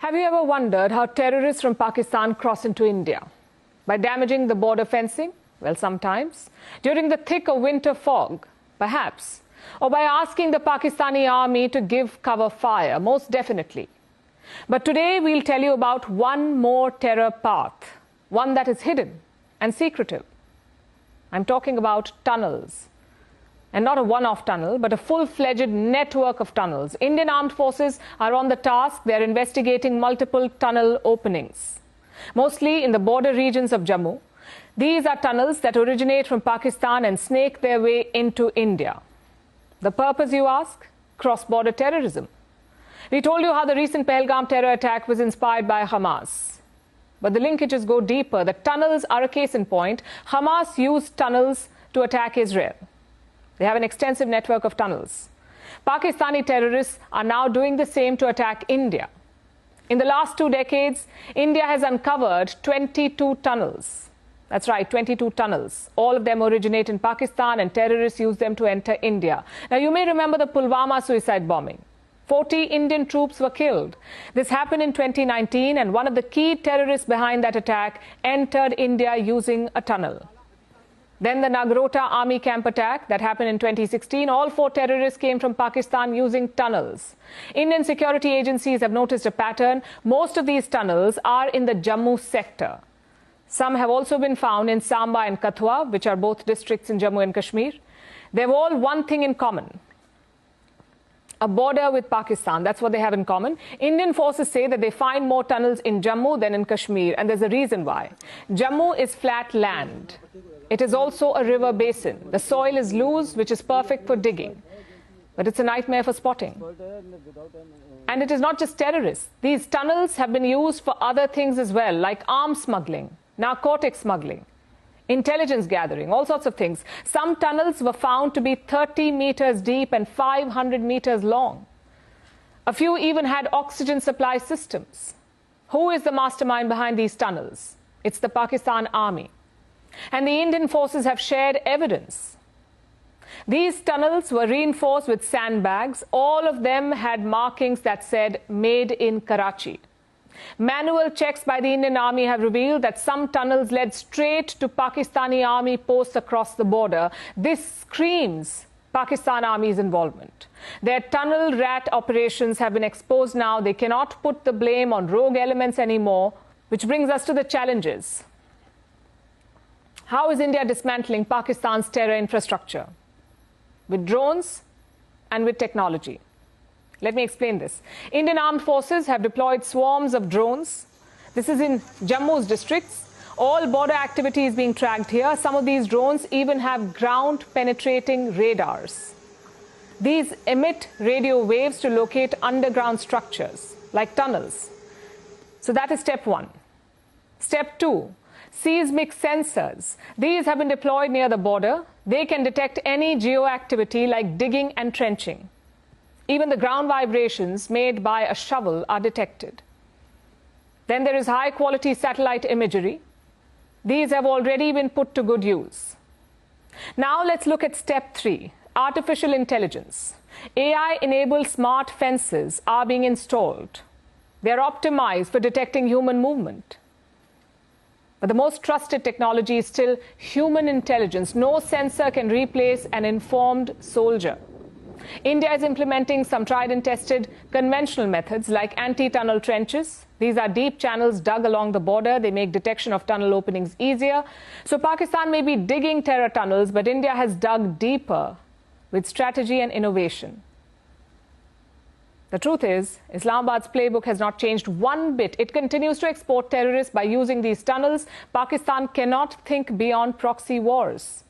Have you ever wondered how terrorists from Pakistan cross into India? By damaging the border fencing? Well, sometimes. During the thick of winter fog? Perhaps. Or by asking the Pakistani army to give cover fire? Most definitely. But today we'll tell you about one more terror path, one that is hidden and secretive. I'm talking about tunnels. And not a one-off tunnel, but a full-fledged network of tunnels. Indian armed forces are on the task. They're investigating multiple tunnel openings, mostly in the border regions of Jammu. These are tunnels that originate from Pakistan and snake their way into India. The purpose, you ask? Cross-border terrorism. We told you how the recent Pahalgam terror attack was inspired by Hamas. But the linkages go deeper. The tunnels are a case in point. Hamas used tunnels to attack Israel. They have an extensive network of tunnels. Pakistani terrorists are now doing the same to attack India. In the last 2 decades, India has uncovered 22 tunnels. That's right, 22 tunnels. All of them originate in Pakistan and terrorists use them to enter India. Now, you may remember the Pulwama suicide bombing. 40 Indian troops were killed. This happened in 2019, and one of the key terrorists behind that attack entered India using a tunnel. Then the Nagrota army camp attack that happened in 2016. All 4 terrorists came from Pakistan using tunnels. Indian security agencies have noticed a pattern. Most of these tunnels are in the Jammu sector. Some have also been found in Samba and Kathua, which are both districts in Jammu and Kashmir. They have all one thing in common: a border with Pakistan. That's what they have in common. Indian forces say that they find more tunnels in Jammu than in Kashmir, and there's a reason why. Jammu is flat land. It is also a river basin. The soil is loose, which is perfect for digging. But it's a nightmare for spotting. And it is not just terrorists. These tunnels have been used for other things as well, like arms smuggling, narcotic smuggling, intelligence gathering, all sorts of things. Some tunnels were found to be 30 meters deep and 500 meters long. A few even had oxygen supply systems. Who is the mastermind behind these tunnels? It's the Pakistan army. And the Indian forces have shared evidence. These tunnels were reinforced with sandbags. All of them had markings that said "Made in Karachi." Manual checks by the Indian army have revealed that some tunnels led straight to Pakistani army posts across the border. This screams Pakistan army's involvement. Their tunnel rat operations have been exposed now. They cannot put the blame on rogue elements anymore, which brings us to the challenges. How is India dismantling Pakistan's terror infrastructure? With drones and with technology. Let me explain this. Indian armed forces have deployed swarms of drones. This is in Jammu's districts. All border activity is being tracked here. Some of these drones even have ground-penetrating radars. These emit radio waves to locate underground structures, like tunnels. So that is step 1. Step 2. Seismic sensors. These have been deployed near the border. They can detect any geoactivity like digging and trenching. Even the ground vibrations made by a shovel are detected. Then there is high-quality satellite imagery. These have already been put to good use. Now let's look at step 3, artificial intelligence. AI-enabled smart fences are being installed. They are optimized for detecting human movement. But the most trusted technology is still human intelligence. No sensor can replace an informed soldier. India is implementing some tried and tested conventional methods like anti-tunnel trenches. These are deep channels dug along the border. They make detection of tunnel openings easier. So Pakistan may be digging terror tunnels, but India has dug deeper with strategy and innovation. The truth is, Islamabad's playbook has not changed one bit. It continues to export terrorists by using these tunnels. Pakistan cannot think beyond proxy wars.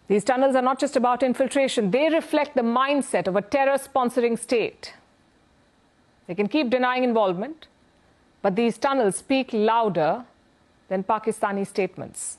These tunnels are not just about infiltration. They reflect the mindset of a terror-sponsoring state. They can keep denying involvement, but these tunnels speak louder than Pakistani statements.